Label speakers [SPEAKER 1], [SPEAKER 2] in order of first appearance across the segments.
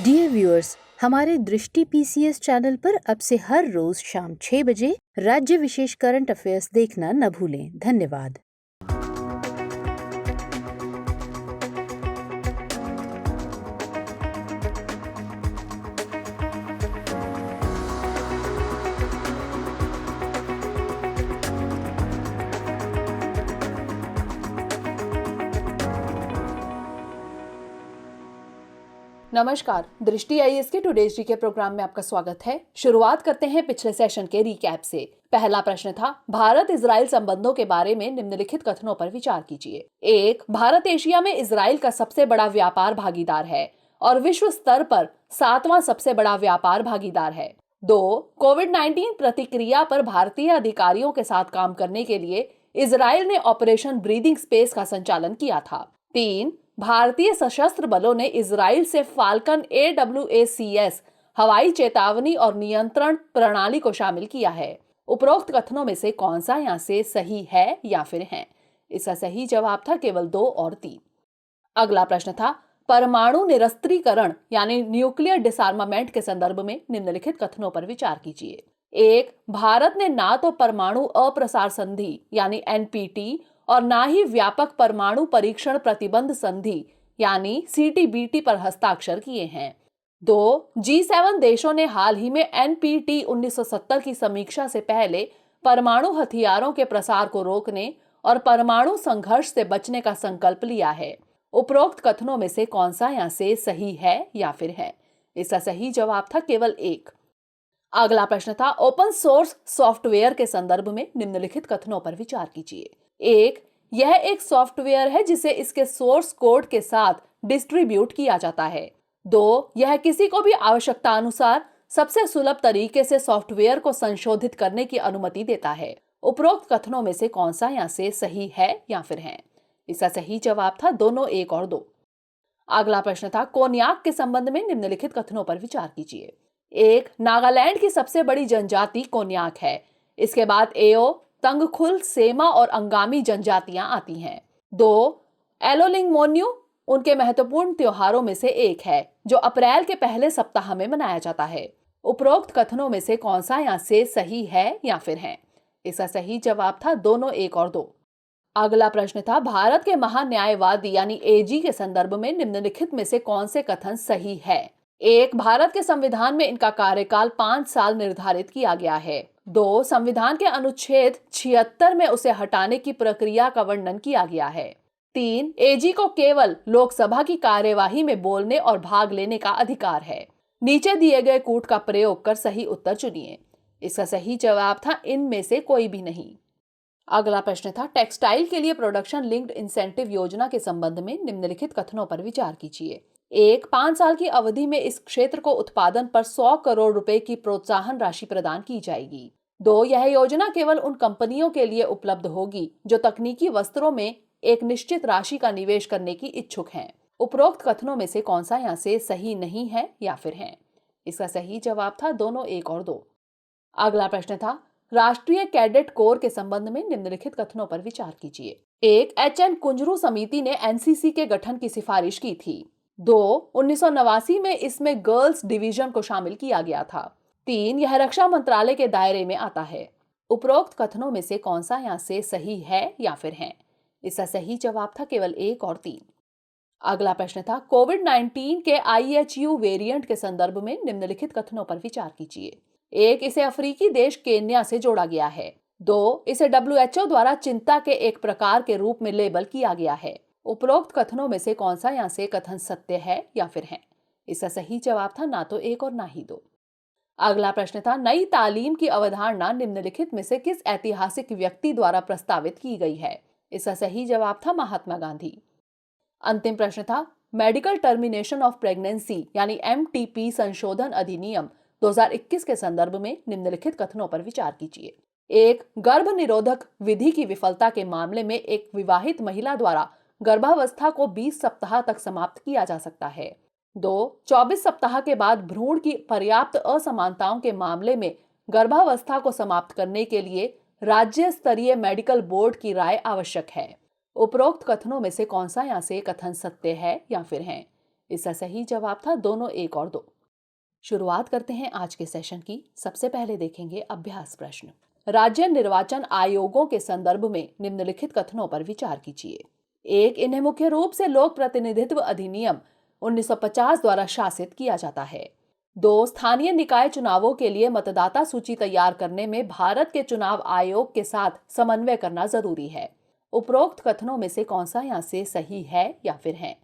[SPEAKER 1] Dear viewers, हमारे दृष्टि PCS channel पर अब से हर रोज शाम 6 बजे राज्य विशेष करंट अफेयर्स देखना न भूलें। धन्यवाद।
[SPEAKER 2] नमस्कार, दृष्टि आईएएस के टुडेज जी के प्रोग्राम में आपका स्वागत है। शुरुआत करते हैं पिछले सेशन के रिकैप से। पहला प्रश्न था, भारत इजराइल संबंधों के बारे में निम्नलिखित कथनों पर विचार कीजिए। 1. भारत एशिया में इजराइल का सबसे बड़ा व्यापार भागीदार है और विश्व स्तर पर 7वां सबसे बड़ा व्यापार भागीदार है। 2. कोविड-19 प्रतिक्रिया पर भारतीय अधिकारियों के साथ काम करने के लिए इजराइल ने ऑपरेशन ब्रीदिंग स्पेस का संचालन किया था। 3. भारतीय सशस्त्र बलों ने इजराइल से फाल्कन AWACS हवाई चेतावनी और नियंत्रण प्रणाली को शामिल किया है। उपरोक्त कथनों में से कौन सा यहाँ से सही है या फिर है? इसका सही जवाब था केवल 2 और 3। अगला प्रश्न था, परमाणु निरस्त्रीकरण यानी न्यूक्लियर डिसआर्मामेंट के संदर्भ में निम्नलिखित कथनों पर विचार कीजिए। 1. भारत ने ना तो परमाणु अप्रसार संधि यानी NPT और ना ही व्यापक परमाणु परीक्षण प्रतिबंध संधि यानी CTBT पर हस्ताक्षर किए हैं। 2. G7 देशों ने हाल ही में NPT 1970 की समीक्षा से पहले परमाणु हथियारों के प्रसार को रोकने और परमाणु संघर्ष से बचने का संकल्प लिया है। उपरोक्त कथनों में से कौन सा यहाँ से सही है या फिर है? इसका सही जवाब था केवल 1। अगला प्रश्न था, ओपन सोर्स सॉफ्टवेयर के संदर्भ में निम्नलिखित कथनों पर विचार कीजिए। 1. यह एक सॉफ्टवेयर है जिसे इसके सोर्स कोड के साथ डिस्ट्रीब्यूट किया जाता है। 2. यह किसी को भी आवश्यकता अनुसार सबसे सुलभ तरीके से सॉफ्टवेयर को संशोधित करने की अनुमति देता है। उपरोक्त कथनों में से कौन सा यहाँ से सही है या फिर है? इसका सही जवाब था दोनों 1 और 2। अगला प्रश्न था, कोन्याक के संबंध में निम्नलिखित कथनों पर विचार कीजिए। 1. नागालैंड की सबसे बड़ी जनजाति कोन्याक है। इसके बाद एओ, तंगखुल, सेमा और अंगामी जनजातियां आती हैं। 2. एलोलिंगमोन्यू उनके महत्वपूर्ण त्योहारों में से एक है जो अप्रैल के पहले सप्ताह में मनाया जाता है। उपरोक्त कथनों में से कौन सा यहाँ से सही है या फिर है? इसका सही जवाब था दोनों 1 और 2। अगला प्रश्न था, भारत के महान्यायवादी यानी AG के संदर्भ में निम्नलिखित में से कौन से कथन सही है? 1. भारत के संविधान में इनका कार्यकाल 5 साल निर्धारित किया गया है। 2. संविधान के अनुच्छेद 76 में उसे हटाने की प्रक्रिया का वर्णन किया गया है। 3. AG को केवल लोकसभा की कार्यवाही में बोलने और भाग लेने का अधिकार है। नीचे दिए गए कूट का प्रयोग कर सही उत्तर चुनिए। इसका सही जवाब था इनमें से कोई भी नहीं। अगला प्रश्न था, टेक्सटाइल के लिए प्रोडक्शन लिंक्ड इंसेंटिव योजना के संबंध में निम्नलिखित कथनों पर विचार कीजिए। 1. 5 साल की अवधि में इस क्षेत्र को उत्पादन पर 100 करोड़ रुपए की प्रोत्साहन राशि प्रदान की जाएगी। 2. यह योजना केवल उन कंपनियों के लिए उपलब्ध होगी जो तकनीकी वस्त्रों में एक निश्चित राशि का निवेश करने की इच्छुक हैं। उपरोक्त कथनों में से कौन सा यहाँ से सही नहीं है या फिर है? इसका सही जवाब था दोनों 1 और 2। अगला प्रश्न था, राष्ट्रीय कैडेट कोर के संबंध में निम्नलिखित कथनों पर विचार कीजिए। 1. HN कुंजरू समिति ने NCC के गठन की सिफारिश की थी। 2. 1989 में इसमें गर्ल्स डिवीजन को शामिल किया गया था। 3. यह रक्षा मंत्रालय के दायरे में आता है। उपरोक्त कथनों में से कौन सा यहाँ से सही है या फिर है? इसका सही जवाब था केवल 1 और 3। अगला प्रश्न था, कोविड-19 के IHU वेरिएंट के संदर्भ में निम्नलिखित कथनों पर विचार कीजिए। 1. इसे अफ्रीकी देश केन्या से जोड़ा गया है। 2. इसे WHO द्वारा चिंता के एक प्रकार के रूप में लेबल किया गया है। उपरोक्त कथनों में से कौन सा यहाँ से कथन सत्य है या फिर है? इसका सही जवाब था ना तो 1 और ना ही 2। अगला प्रश्न था, नई तालीम की अवधारणा निम्नलिखित में से किस ऐतिहासिक व्यक्ति द्वारा प्रस्तावित की गई है? इसका सही जवाब था महात्मा गांधी। अंतिम प्रश्न था, मेडिकल टर्मिनेशन ऑफ प्रेगनेंसी यानी MTP संशोधन अधिनियम 2021 के संदर्भ में निम्नलिखित कथनों पर विचार कीजिए। 1. गर्भ निरोधक विधि की विफलता के मामले में एक विवाहित महिला द्वारा गर्भावस्था को 20 सप्ताह तक समाप्त किया जा सकता है। 2. 24 सप्ताह के बाद भ्रूण की पर्याप्त असमानताओं के मामले में गर्भावस्था को समाप्त करने के लिए राज्य स्तरीय मेडिकल बोर्ड की राय आवश्यक है। उपरोक्त कथनों में से कौन सा यहाँ से कथन सत्य है या फिर है? इसका सही जवाब था दोनों, एक और दो। शुरुआत करते हैं आज के सेशन की। सबसे पहले देखेंगे अभ्यास प्रश्न। राज्य निर्वाचन आयोगों के संदर्भ में निम्नलिखित कथनों पर विचार कीजिए। एक, इन्हें मुख्य रूप से लोक प्रतिनिधित्व अधिनियम 1950 द्वारा शासित किया जाता है। 2, स्थानीय निकाय चुनावों के लिए मतदाता सूची तैयार करने में भारत के चुनाव आयोग के साथ समन्वय करना जरूरी है। उपरोक्त कथनों में से कौन सा यहाँ से सही है या फिर है?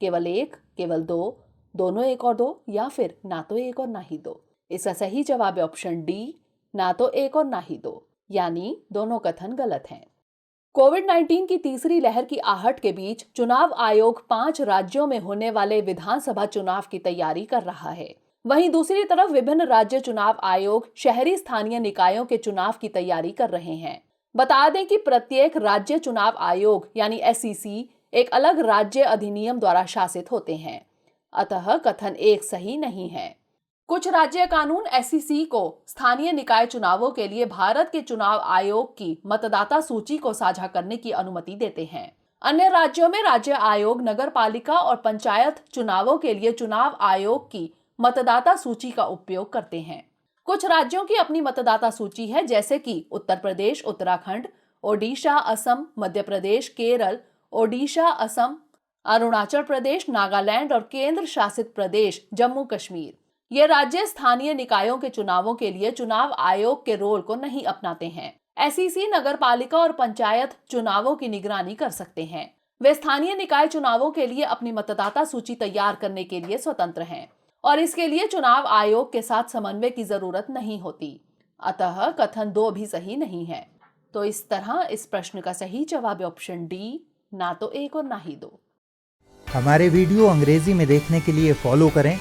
[SPEAKER 2] केवल एक, केवल दो, दोनों, एक और दो, या फिर ना तो एक और ना ही दो। इसका सही जवाब है ऑप्शन डी, ना तो एक और ना ही दो, यानी दोनों कथन गलत हैं। कोविड-19 की तीसरी लहर की आहट के बीच चुनाव आयोग 5 राज्यों में होने वाले विधानसभा चुनाव की तैयारी कर रहा है। वहीं दूसरी तरफ विभिन्न राज्य चुनाव आयोग शहरी स्थानीय निकायों के चुनाव की तैयारी कर रहे हैं। बता दें कि प्रत्येक राज्य चुनाव आयोग यानी SEC एक अलग राज्य अधिनियम द्वारा शासित होते हैं, अतः कथन एक सही नहीं है। कुछ राज्य कानून SEC को स्थानीय निकाय चुनावों के लिए भारत के चुनाव आयोग की मतदाता सूची को साझा करने की अनुमति देते हैं। अन्य राज्यों में राज्य आयोग नगर पालिका और पंचायत चुनावों के लिए चुनाव आयोग की मतदाता सूची का उपयोग करते हैं। कुछ राज्यों की अपनी मतदाता सूची है, जैसे कि उत्तर प्रदेश, उत्तराखंड, ओडिशा, असम, मध्य प्रदेश, केरल, ओडिशा, असम, अरुणाचल प्रदेश, नागालैंड और केंद्र शासित प्रदेश जम्मू कश्मीर। ये राज्य स्थानीय निकायों के चुनावों के लिए चुनाव आयोग के रोल को नहीं अपनाते हैं। SEC नगर पालिका और पंचायत चुनावों की निगरानी कर सकते हैं। वे स्थानीय निकाय चुनावों के लिए अपनी मतदाता सूची तैयार करने के लिए स्वतंत्र हैं और इसके लिए चुनाव आयोग के साथ समन्वय की जरूरत नहीं होती। अतः कथन 2 भी सही नहीं है। तो इस तरह इस प्रश्न का सही जवाब है ऑप्शन डी, ना तो एक और ना ही दो।
[SPEAKER 3] हमारे वीडियो अंग्रेजी में देखने के लिए फॉलो करें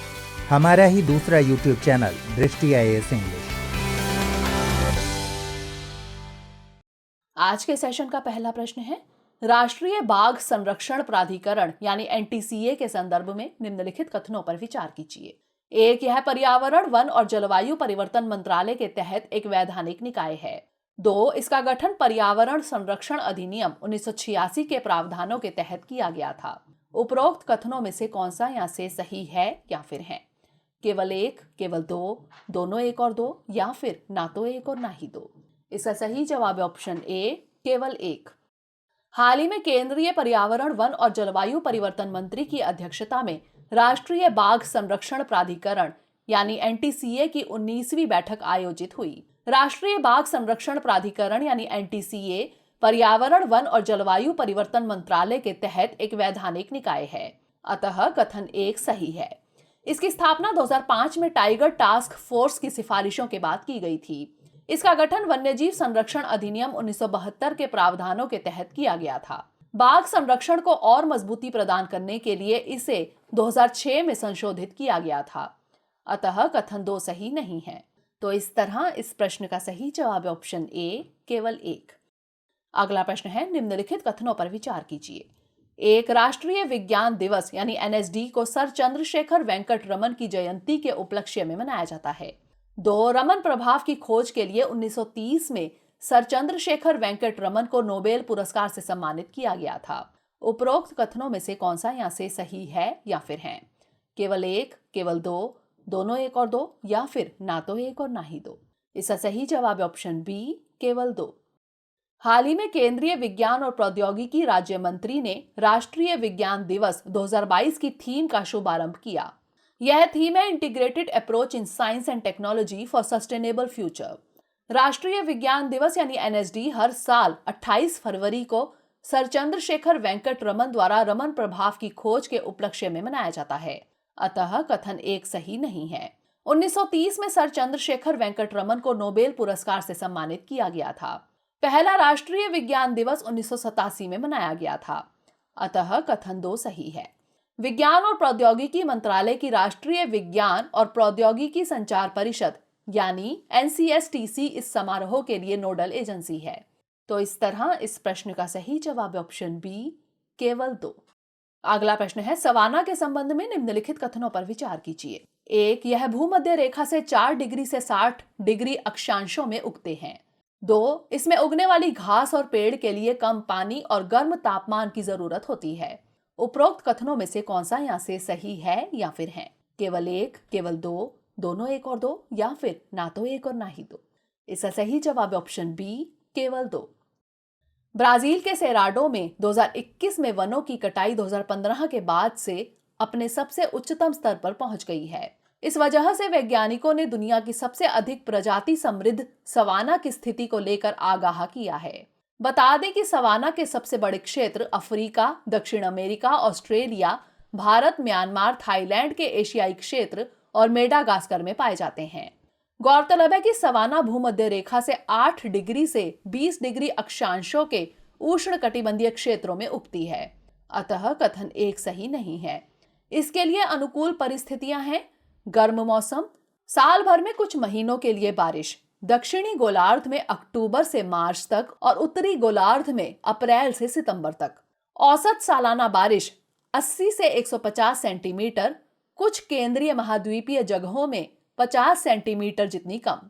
[SPEAKER 3] हमारा ही दूसरा YouTube चैनल दृष्टि IAS इंग्लिश।
[SPEAKER 2] आज के सेशन का पहला प्रश्न है, राष्ट्रीय बाघ संरक्षण प्राधिकरण यानी NTCA के संदर्भ में निम्नलिखित कथनों पर विचार कीजिए। एक, यह पर्यावरण, वन और जलवायु परिवर्तन मंत्रालय के तहत एक वैधानिक निकाय है। 2, इसका गठन पर्यावरण संरक्षण अधिनियम 1986 के प्रावधानों के तहत किया गया था। उपरोक्त कथनों में से कौन सा यहाँ से सही है या फिर है? केवल एक, केवल दो, दोनों, एक और दो, या फिर ना तो एक और ना ही दो। इसका सही जवाब है ऑप्शन ए, केवल एक। हाल ही में केंद्रीय पर्यावरण, वन और जलवायु परिवर्तन मंत्री की अध्यक्षता में राष्ट्रीय बाघ संरक्षण प्राधिकरण यानी NTCA की 19वीं बैठक आयोजित हुई। राष्ट्रीय बाघ संरक्षण प्राधिकरण यानी NTCA पर्यावरण, वन और जलवायु परिवर्तन मंत्रालय के तहत एक वैधानिक निकाय है, अतः कथन एक सही है। इसकी स्थापना 2005 में टाइगर टास्क फोर्स की सिफारिशों के बाद की गई थी। इसका गठन वन्यजीव संरक्षण अधिनियम 1972 के प्रावधानों के तहत किया गया था। बाघ संरक्षण को और मजबूती प्रदान करने के लिए इसे 2006 में संशोधित किया गया था, अतः कथन 2 सही नहीं है। तो इस तरह इस प्रश्न का सही जवाब है ऑप्शन ए, केवल एक। अगला प्रश्न है, निम्नलिखित कथनों पर विचार कीजिए। एक, राष्ट्रीय विज्ञान दिवस यानी NSD को सर चंद्रशेखर वेंकट रमन की जयंती के उपलक्ष्य में मनाया जाता है। 2, रमन प्रभाव की खोज के लिए 1930 में सर चंद्रशेखर वेंकट रमन को नोबेल पुरस्कार से सम्मानित किया गया था। उपरोक्त कथनों में से कौन सा यहाँ से सही है या फिर है? केवल एक, केवल दो, दोनों, एक और दो, या फिर ना तो एक और ना ही दो। इसका सही जवाब है ऑप्शन बी, केवल 2। हाल ही में केंद्रीय विज्ञान और प्रौद्योगिकी राज्य मंत्री ने राष्ट्रीय विज्ञान दिवस 2022 की थीम का शुभारंभ किया। यह थीम है integrated approach in science and technology for sustainable future. राष्ट्रीय विज्ञान दिवस यानी NSD हर साल 28 फरवरी को सर चंद्रशेखर वेंकट रमन द्वारा रमन प्रभाव की खोज के उपलक्ष्य में मनाया जाता है, अतः कथन एक सही नहीं है। 1930 में सर चंद्रशेखर वेंकट रमन को नोबेल पुरस्कार से सम्मानित किया गया था। पहला राष्ट्रीय विज्ञान दिवस 1987 में मनाया गया था, अतः कथन 2 सही है। विज्ञान और प्रौद्योगिकी मंत्रालय की राष्ट्रीय विज्ञान और प्रौद्योगिकी संचार परिषद यानी NCSTC इस समारोह के लिए नोडल एजेंसी है। तो इस तरह इस प्रश्न का सही जवाब ऑप्शन बी, केवल 2। अगला प्रश्न है, सवाना के संबंध में निम्नलिखित कथनों पर विचार कीजिए। एक, यह भूमध्य रेखा से 4 डिग्री से 60 डिग्री अक्षांशों में उगते हैं। 2, इसमें उगने वाली घास और पेड़ के लिए कम पानी और गर्म तापमान की जरूरत होती है। उपरोक्त कथनों में से कौन सा यहाँ से सही है या फिर है? केवल एक, केवल दो, दोनों एक और दो, या फिर ना तो एक और ना ही दो? इसका सही जवाब है ऑप्शन बी, केवल दो। ब्राजील के सेराडो में 2021 में वनों की कटाई 2015 के बाद से अपने सबसे उच्चतम स्तर पर पहुंच गई है। इस वजह से वैज्ञानिकों ने दुनिया की सबसे अधिक प्रजाति समृद्ध सवाना की स्थिति को लेकर आगाह किया है। बता दें कि सवाना के सबसे बड़े क्षेत्र अफ्रीका, दक्षिण America, Australia, Bharat, Myanmar, Thailand के एशियाई क्षेत्र और मेडागास्कर में पाए जाते हैं। गौरतलब है कि सवाना भूमध्य रेखा से 8 डिग्री से 20 डिग्री अक्षांशों के उष्णकटिबंधीय क्षेत्रों में उगती है, अतः कथन एक सही नहीं है। इसके लिए अनुकूल परिस्थितियां हैं गर्म मौसम, साल भर में कुछ महीनों के लिए बारिश, दक्षिणी गोलार्ध में अक्टूबर से मार्च तक और उत्तरी गोलार्ध में अप्रैल से सितंबर तक। औसत सालाना बारिश 80 से 150 सेंटीमीटर, कुछ केंद्रीय महाद्वीपीय जगहों में 50 सेंटीमीटर जितनी कम।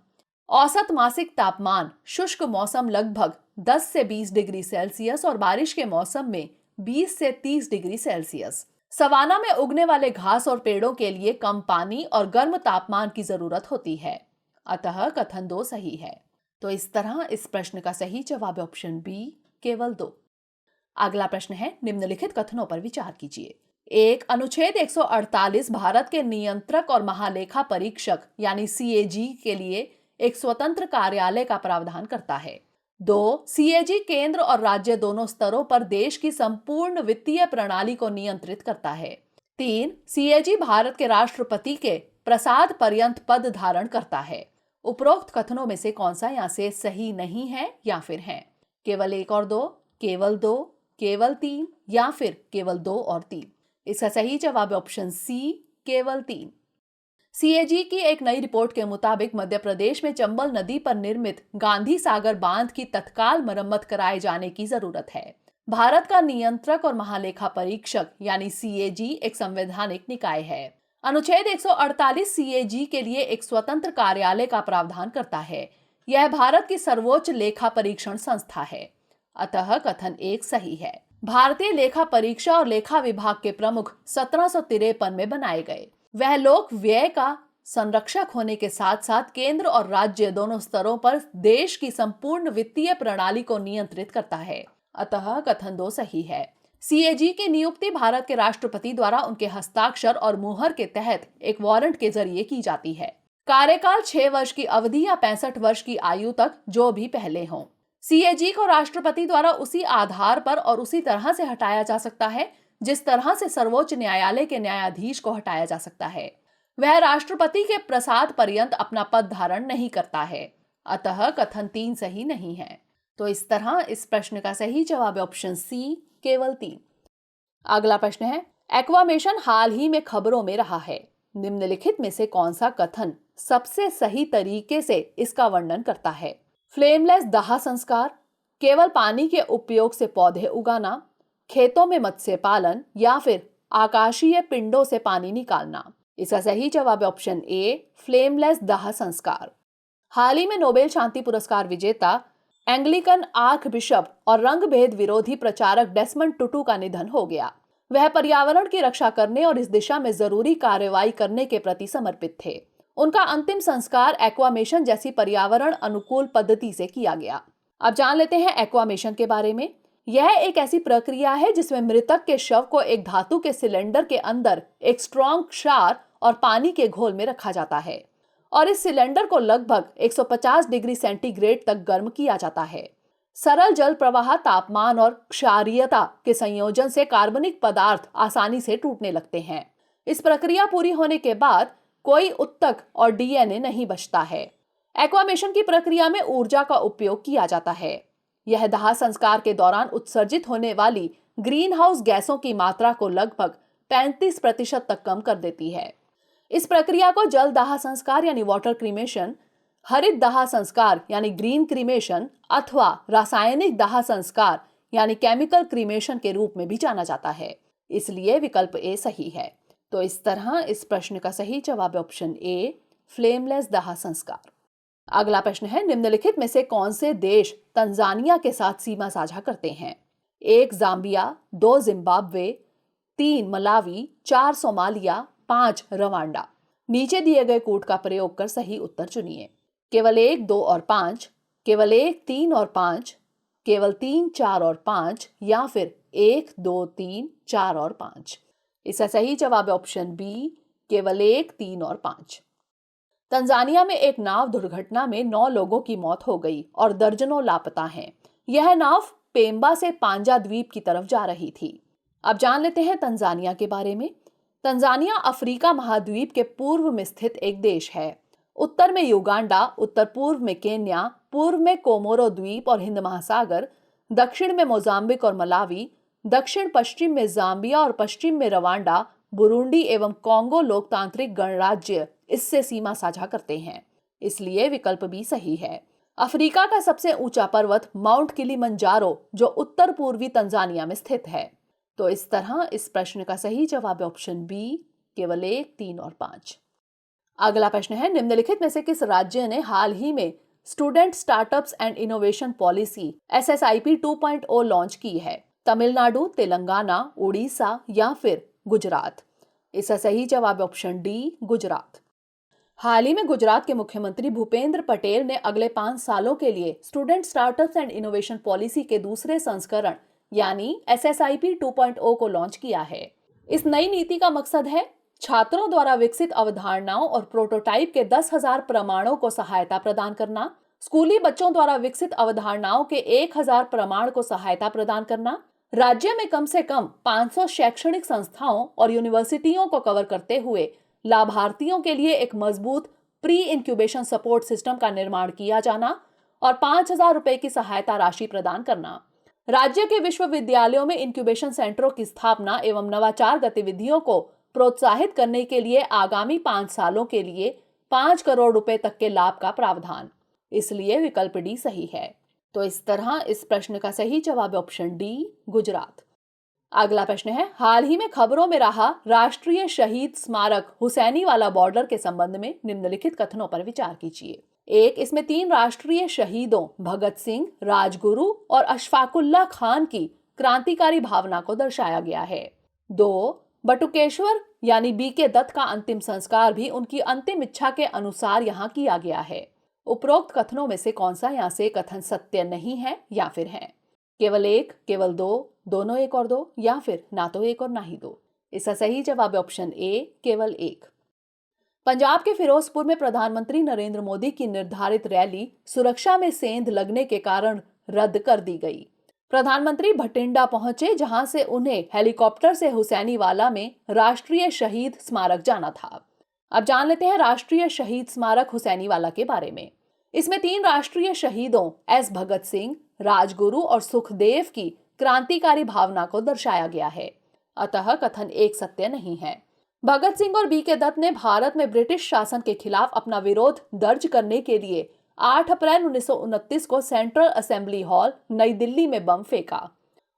[SPEAKER 2] औसत मासिक तापमान शुष्क मौसम लगभग 10 से 20 डिग्री सेल्सियस और बारिश के मौसम में 20 से 30 डिग्री सेल्सियस। सवाना में उगने वाले घास और पेड़ों के लिए कम पानी और गर्म तापमान की जरूरत होती है, अतः कथन दो सही है। तो इस तरह इस प्रश्न का सही जवाब है ऑप्शन बी, केवल दो। अगला प्रश्न है, निम्नलिखित कथनों पर विचार कीजिए। एक, अनुच्छेद 148 भारत के नियंत्रक और महालेखा परीक्षक यानी सीएजी के लिए एक स्वतंत्र कार्यालय का प्रावधान करता है। 2, सीएजी केंद्र और राज्य दोनों स्तरों पर देश की संपूर्ण वित्तीय प्रणाली को नियंत्रित करता है। 3, सीएजी भारत के राष्ट्रपति के प्रसाद पर्यंत पद धारण करता है। उपरोक्त कथनों में से कौन सा यहाँ से सही नहीं है या फिर है? केवल एक और दो, केवल दो, केवल तीन, या फिर केवल दो और तीन? इसका सही जवाब है ऑप्शन सी, केवल तीन। सीएजी की एक नई रिपोर्ट के मुताबिक मध्य प्रदेश में चंबल नदी पर निर्मित गांधी सागर बांध की तत्काल मरम्मत कराए जाने की जरूरत है। भारत का नियंत्रक और महालेखा परीक्षक यानी सीएजी एक संवैधानिक निकाय है। अनुच्छेद 148 सीएजी के लिए एक स्वतंत्र कार्यालय का प्रावधान करता है। यह भारत की सर्वोच्च लेखा परीक्षण संस्था है, अतः कथन एक सही है। भारतीय लेखा परीक्षा और लेखा विभाग के प्रमुख 1753 में बनाए गए। वह लोक व्यय का संरक्षक होने के साथ साथ केंद्र और राज्य दोनों स्तरों पर देश की संपूर्ण वित्तीय प्रणाली को नियंत्रित करता है, अतः कथन दो सही है। सीएजी की नियुक्ति भारत के राष्ट्रपति द्वारा उनके हस्ताक्षर और मुहर के तहत एक वारंट के जरिए की जाती है। कार्यकाल 6 वर्ष की अवधि या 65 वर्ष की आयु तक, जो भी पहले हो। सीएजी को राष्ट्रपति द्वारा उसी आधार पर और उसी तरह से हटाया जा सकता है जिस तरह से सर्वोच्च न्यायालय के न्यायाधीश को हटाया जा सकता है। वह राष्ट्रपति के प्रसाद पर्यंत अपना पद धारण नहीं करता है, अतः कथन 3 सही नहीं है। तो इस तरह इस प्रश्न का सही जवाब है ऑप्शन सी, केवल 3। अगला प्रश्न है, एक्वामेशन हाल ही में खबरों में रहा है। निम्नलिखित में से कौन सा कथन सबसे सही तरीके से इसका वर्णन करता है? फ्लेमलेस दाह संस्कार, केवल पानी के उपयोग से पौधे उगाना, खेतों में मत्स्य पालन, या फिर आकाशीय पिंडों से पानी निकालना? इसका सही जवाब है ऑप्शन ए, फ्लेमलेस दाह संस्कार। हाल ही में नोबेल शांति पुरस्कार विजेता एंग्लिकन आर्क बिशप और रंग भेद विरोधी प्रचारक डेसमंड टुटू का निधन हो गया। वह पर्यावरण की रक्षा करने और इस दिशा में जरूरी कार्रवाई करने के प्रति समर्पित थे। उनका अंतिम संस्कार एक्वामेशन जैसी पर्यावरण अनुकूल पद्धति से किया गया। अब जान लेते हैं एक्वामेशन के बारे में। यह एक ऐसी प्रक्रिया है जिसमें मृतक के शव को एक धातु के सिलेंडर के अंदर एक स्ट्रॉन्ग क्षार और पानी के घोल में रखा जाता है और इस सिलेंडर को लगभग 150 डिग्री सेंटीग्रेड तक गर्म किया जाता है। सरल जल प्रवाह, तापमान और क्षारीयता के संयोजन से कार्बनिक पदार्थ आसानी से टूटने लगते हैं। इस प्रक्रिया पूरी होने के बाद कोई उत्तक और डीएनए नहीं बचता है। एक्वामेशन की प्रक्रिया में ऊर्जा का उपयोग किया जाता है। यह दाह संस्कार के दौरान उत्सर्जित होने वाली ग्रीन हाउस गैसों की मात्रा को लगभग 35% तक कम कर देती है। इस प्रक्रिया को जल दाह संस्कार यानी वाटर क्रीमेशन, हरित दाह संस्कार यानी ग्रीन क्रीमेशन अथवा रासायनिक दाह संस्कार यानी केमिकल क्रीमेशन के रूप में भी जाना जाता है। इसलिए विकल्प ए सही है। तो इस तरह इस प्रश्न का सही जवाब है ऑप्शन ए, फ्लेमलेस दाह संस्कार। अगला प्रश्न है, निम्नलिखित में से कौन से देश तंजानिया के साथ सीमा साझा करते हैं? 1 Zambia, 2 Zimbabwe, 3 Malawi, 4 Somalia, 5 Rwanda. नीचे दिए गए कोड का प्रयोग कर सही उत्तर चुनिए। केवल 1, 2 और 5, केवल 1, 3 और 5, केवल 3, 4 और 5 या फिर 1, 2, 3, 4 और 5। इसका सही जवाब है ऑप्शन बी, केवल 1, 3 और 5। तंजानिया में एक नाव दुर्घटना में 9 लोगों की मौत हो गई और दर्जनों लापता हैं। यह नाव पेम्बा से पांजा द्वीप की तरफ जा रही थी। अब जान लेते हैं तंजानिया के बारे में। तंजानिया अफ्रीका महाद्वीप के पूर्व में स्थित एक देश है। उत्तर में युगांडा, उत्तर पूर्व में केन्या, पूर्व में कोमोरो द्वीप और हिंद महासागर, दक्षिण में मोजाम्बिक और मलावी, दक्षिण पश्चिम में जाम्बिया और पश्चिम में रवांडा, बुरुंडी एवं कॉन्गो लोकतांत्रिक गणराज्य इससे सीमा साझा करते हैं। इसलिए विकल्प बी सही है। अफ्रीका का सबसे ऊंचा पर्वत माउंट किलिमंजारो जो उत्तर पूर्वी तंजानिया में स्थित है। तो इस तरह इस प्रश्न का सही जवाब है ऑप्शन बी, केवल 1, 3 और 5। अगला प्रश्न है, निम्नलिखित में से किस राज्य ने हाल ही में student startups and innovation policy SSIP 2.0 launch की है? तमिलनाडु, तेलंगाना, उड़ीसा या फिर गुजरात। इसका सही जवाब है ऑप्शन डी, गुजरात। हाल ही में गुजरात के मुख्यमंत्री भूपेंद्र पटेल ने अगले 5 सालों के लिए student startups and innovation policy के दूसरे संस्करण यानी SSIP 2.0 को लॉन्च किया है। इस नई नीति का मकसद है छात्रों द्वारा विकसित अवधारणाओं और प्रोटोटाइप के 10,000 प्रमाणों को सहायता प्रदान करना, स्कूली बच्चों द्वारा विकसित अवधारणाओं के 1,000 प्रमाण को सहायता प्रदान करना, राज्य में कम से कम 500 शैक्षणिक संस्थाओं और यूनिवर्सिटियों को कवर करते हुए लाभार्थियों के लिए एक मजबूत प्री इंक्यूबेशन सपोर्ट सिस्टम का निर्माण किया जाना और 5,000 रुपए की सहायता राशि प्रदान करना। राज्य के विश्वविद्यालयों में इंक्यूबेशन सेंटरों की स्थापना एवं नवाचार गतिविधियों को प्रोत्साहित करने के लिए आगामी 5 सालों के लिए 5 करोड़ रुपए तक के लाभ का प्रावधान। इसलिए विकल्प डी सही है। तो इस तरह इस प्रश्न का सही जवाब है ऑप्शन डी, गुजरात। अगला प्रश्न है, हाल ही में खबरों में रहा राष्ट्रीय शहीद स्मारक हुसैनीवाला बॉर्डर के संबंध में निम्नलिखित कथनों पर विचार कीजिए। 1, इसमें 3 राष्ट्रीय शहीदों भगत सिंह, राजगुरु और अशफाकुल्लाह खान की क्रांतिकारी भावना को दर्शाया गया है। 2, बटुकेश्वर यानी BK दत्त का अंतिम संस्कार भी उनकी अंतिम इच्छा के अनुसार यहाँ किया गया है। उपरोक्त कथनों में से कौन सा यहाँ से कथन सत्य नहीं है या फिर है? केवल 1, केवल 2, दोनों 1 और 2 या फिर ना तो 1 और ना ही 2। इसका सही जवाब है ऑप्शन ए, केवल 1। पंजाब के फिरोजपुर में प्रधानमंत्री नरेंद्र मोदी की निर्धारित रैली सुरक्षा में सेंध लगने के कारण रद्द कर दी गई। प्रधानमंत्री भटिंडा पहुंचे जहां से उन्हें हेलीकॉप्टर से हुसैनीवाला में राष्ट्रीय शहीद स्मारक जाना था। अब जान लेते हैं राष्ट्रीय शहीद स्मारक हुसैनीवाला के बारे में। इसमें 3 राष्ट्रीय शहीदों S भगत सिंह, राजगुरु और सुखदेव की क्रांतिकारी भावना को दर्शाया गया है। अतः कथन 1 सत्य नहीं है। भगत सिंह और BK दत्त ने भारत में ब्रिटिश शासन के खिलाफ अपना विरोध दर्ज करने के लिए 8 अप्रैल 1929 को सेंट्रल असेंबली हॉल नई दिल्ली में बम फेंका।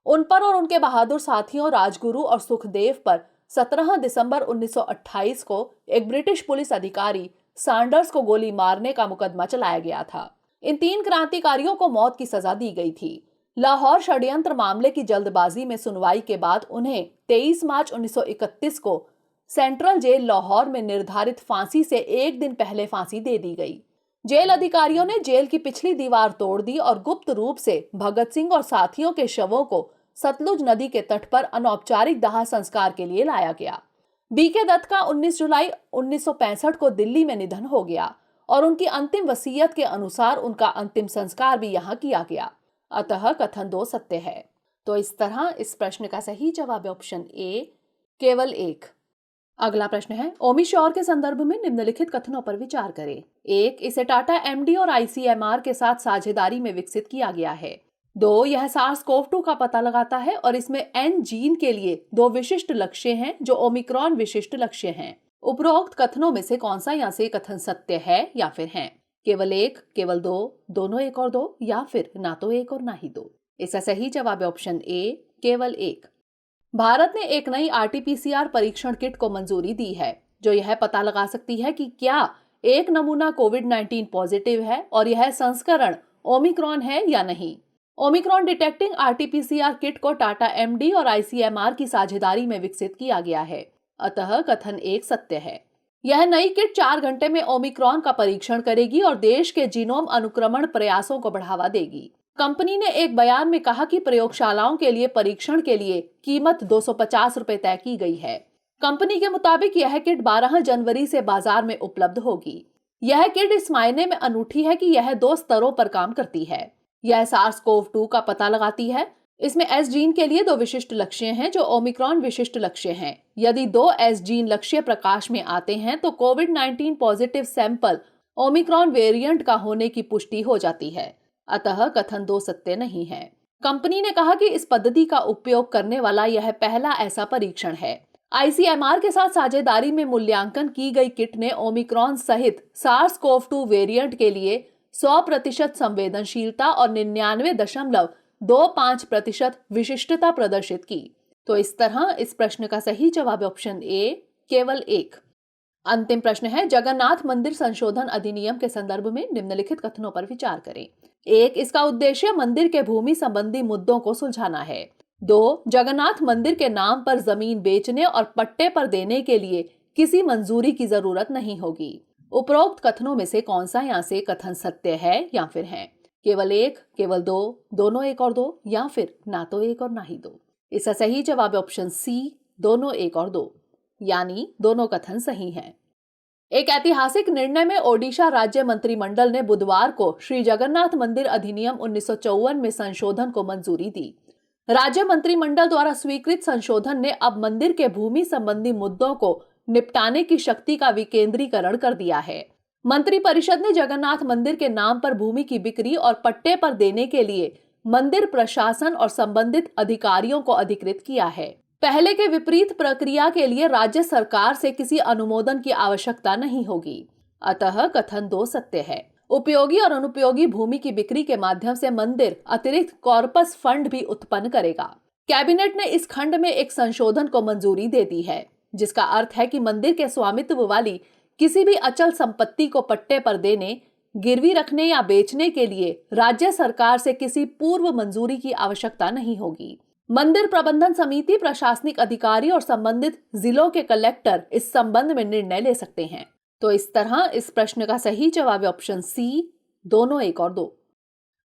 [SPEAKER 2] उन पर और उनके बहादुर साथियों राजगुरु और सुखदेव पर 17 दिसंबर 1928 को एक ब्रिटिश पुलिस अधिकारी सैंडर्स को गोली मारने का मुकदमा चलाया गया था। इन 3 क्रांतिकारियों को मौत की सजा दी गई थी। लाहौर षड्यंत्र मामले की जल्दबाजी में सुनवाई के बाद उन्हें 23 मार्च 1931 को सेंट्रल जेल लाहौर में निर्धारित फांसी से 1 दिन पहले फांसी दे दी गई। जेल अधिकारियों ने जेल की पिछली दीवार तोड़ दी और गुप्त रूप से भगत सिंह और साथियों के शवों को सतलुज नदी के तट पर अनौपचारिक दाह संस्कार के लिए लाया गया। BK दत्त का 19 जुलाई 1965 को दिल्ली में निधन हो गया और उनकी अंतिम वसीयत के अनुसार उनका अंतिम संस्कार भी यहाँ किया गया। अतः कथन 2 सत्य है। तो इस तरह इस प्रश्न का सही जवाब है ऑप्शन ए, केवल 1। अगला प्रश्न है, ओमिशोर के संदर्भ में निम्नलिखित कथनों पर विचार करें। 1, इसे टाटा MD और ICMR के साथ साझेदारी में विकसित किया गया है। 2, यह SARS-CoV-2 का पता लगाता है और इसमें N जीन के लिए 2 विशिष्ट लक्ष्य हैं जो ओमिक्रॉन विशिष्ट लक्ष्य हैं। उपरोक्त कथनों में से कौन सा यहाँ से कथन सत्य है या फिर है? केवल 1, केवल 2, दोनों 1 और 2 या फिर ना तो 1 और ना ही 2। इसका सही जवाब है ऑप्शन ए, केवल 1। भारत ने एक नई RT-PCR परीक्षण किट को मंजूरी दी है जो यह पता लगा सकती है कि क्या एक नमूना कोविड-19 पॉजिटिव है और यह संस्करण ओमिक्रॉन है या नहीं। ओमिक्रॉन डिटेक्टिंग आरटीपीसीआर किट को टाटा एमडी और आईसीएमआर की साझेदारी में विकसित किया गया है, अतः कथन 1 सत्य है। यह नई किट 4 घंटे में ओमिक्रॉन का परीक्षण करेगी और देश के जीनोम अनुक्रमण प्रयासों को बढ़ावा देगी। कंपनी ने एक बयान में कहा कि प्रयोगशालाओं के लिए परीक्षण के लिए कीमत 250 रुपए तय की गई है। कंपनी के मुताबिक यह किट 12 जनवरी से बाजार में उपलब्ध होगी। यह किट इस मायने में अनूठी है कि यह 2 स्तरों पर काम करती है। यह SARS-CoV-2 का पता लगाती है। इसमें एस जीन के लिए 2 विशिष्ट लक्ष्य हैं जो ओमिक्रॉन विशिष्ट लक्ष्य हैं। यदि 2 एस जीन लक्ष्य प्रकाश में आते हैं तो कोविड-19 पॉजिटिव सैंपल ओमिक्रॉन वेरिएंट का होने की पुष्टि हो जाती है, अतः कथन 2 सत्य नहीं है। कंपनी ने कहा कि इस पद्धति का उपयोग करने वाला यह पहला ऐसा परीक्षण है। आईसीएमआर के साथ साझेदारी में मूल्यांकन की गई किट ने ओमिक्रॉन सहित SARS-CoV-2 वेरिएंट के लिए 100% संवेदनशीलता और 99.25% विशिष्टता प्रदर्शित की। तो इस तरह इस प्रश्न का सही जवाब ऑप्शन ए केवल 1। अंतिम प्रश्न है, जगन्नाथ मंदिर संशोधन अधिनियम के संदर्भ में निम्नलिखित कथनों पर विचार करें। 1, इसका उद्देश्य मंदिर के भूमि संबंधी मुद्दों को सुलझाना है। 2, जगन्नाथ मंदिर के नाम पर जमीन बेचने और पट्टे पर देने के लिए किसी मंजूरी की जरूरत नहीं होगी। उपरोक्त कथनों में से कौन सा यहाँ से कथन सत्य है या फिर है? केवल 1, केवल 2, दोनों 1 और 2, या फिर ना तो 1 और ना ही 2। इसका सही जवाब ऑप्शन सी, दोनों 1 और 2, यानी दोनों कथन सही हैं। एक ऐतिहासिक निर्णय में ओडिशा राज्य मंत्रिमंडल ने बुधवार को श्री जगन्नाथ मंदिर अधिनियम 1954 में संशोधन को मंजूरी दी। राज्य मंत्रिमंडल द्वारा स्वीकृत संशोधन ने अब मंदिर के भूमि संबंधी मुद्दों को निपटाने की शक्ति का विकेंद्रीकरण कर दिया है। मंत्रि परिषद ने जगन्नाथ मंदिर के नाम पर भूमि की बिक्री और पट्टे पर देने के लिए मंदिर प्रशासन और संबंधित अधिकारियों को अधिकृत किया है। पहले के विपरीत प्रक्रिया के लिए राज्य सरकार से किसी अनुमोदन की आवश्यकता नहीं होगी, अतः कथन 2 सत्य है। उपयोगी और अनुपयोगी भूमि की बिक्री के माध्यम से मंदिर अतिरिक्त कॉर्पस फंड भी उत्पन्न करेगा। कैबिनेट ने इस खंड में एक संशोधन को मंजूरी दे दी है, जिसका अर्थ है कि मंदिर के स्वामित्व वाली किसी भी अचल संपत्ति को पट्टे पर देने, गिरवी रखने या बेचने के लिए राज्य सरकार से किसी पूर्व मंजूरी की आवश्यकता नहीं होगी। मंदिर प्रबंधन समिति, प्रशासनिक अधिकारी और संबंधित जिलों के कलेक्टर इस संबंध में निर्णय ले सकते हैं। तो इस तरह इस प्रश्न का सही जवाब ऑप्शन सी, दोनों 1 और 2।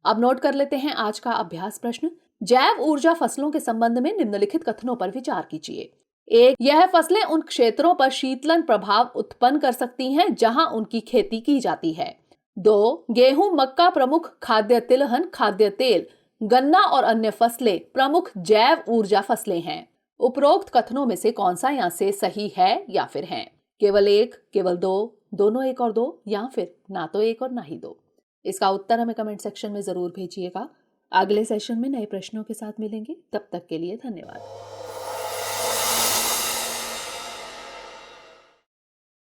[SPEAKER 2] अब नोट कर लेते हैं आज का अभ्यास प्रश्न। जैव ऊर्जा फसलों के संबंध में निम्नलिखित कथनों पर विचार कीजिए। 1, यह फसलें उन क्षेत्रों पर शीतलन प्रभाव उत्पन्न कर सकती हैं जहां उनकी खेती की जाती है। 2, गेहूं, मक्का प्रमुख खाद्य तिलहन, खाद्य तेल, गन्ना और अन्य फसलें प्रमुख जैव ऊर्जा फसलें हैं। उपरोक्त कथनों में से कौन सा यहाँ से सही है या फिर है? केवल 1, केवल 2, दोनों 1 और 2, या फिर ना तो 1 और ना ही 2। इसका उत्तर हमें कमेंट सेक्शन में जरूर भेजिएगा। अगले सेशन में नए प्रश्नों के साथ मिलेंगे, तब तक के लिए धन्यवाद।